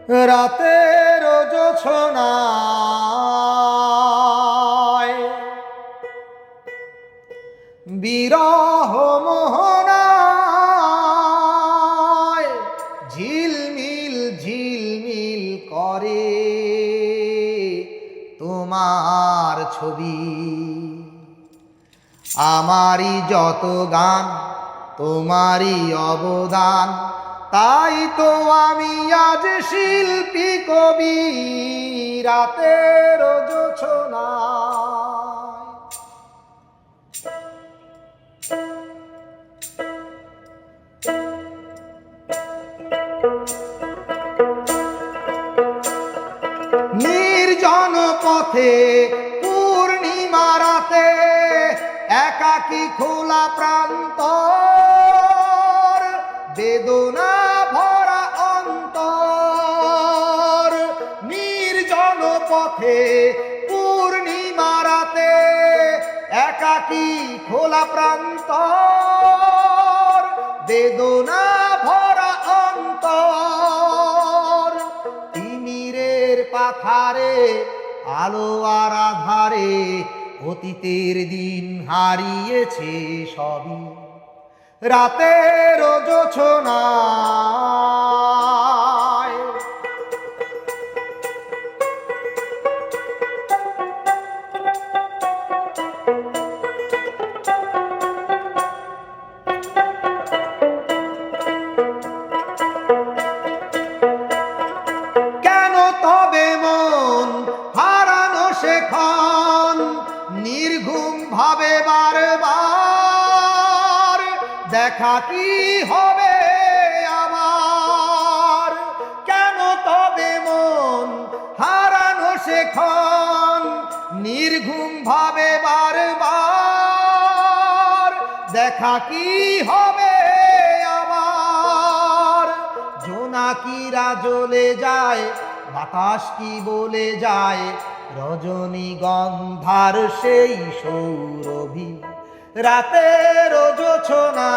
রাতের জোছনায় বিরহ মোহনায় ঝিলমিল ঝিলমিল করে তোমার ছবি। আমারই যত গান তোমারই অবদান, তাই তো আমি আজ শিল্পী কবি। রাতের জোছনায় নির্জন পথে পূর্ণিমা রাতে একাকী খোলা প্রান্তর, বেদনা ভরা অন্তর। নির্জন পথে পূর্ণিমা রাতে একাকী খোলা প্রান্তর, বেদনা ভরা অন্তর। তিমিরের পাথারে আলো আর আধারে অতীতের দিন হারিয়েছে সবই। রাতের জোছনায় কেন তবে মন হারানো সেখন নির্ঘুম ভাবে বারবার, দেখা কি হবে আমার? কেন তবে মন হারানো সেখন নির্ঘুম ভাবে বারবার, দেখা কি হবে আমার? জোনাকিরা জ্বলে যায়, বাতাস কি বলে যায়, রজনীগন্ধার সেই সৌরভী। রাতের জোছনা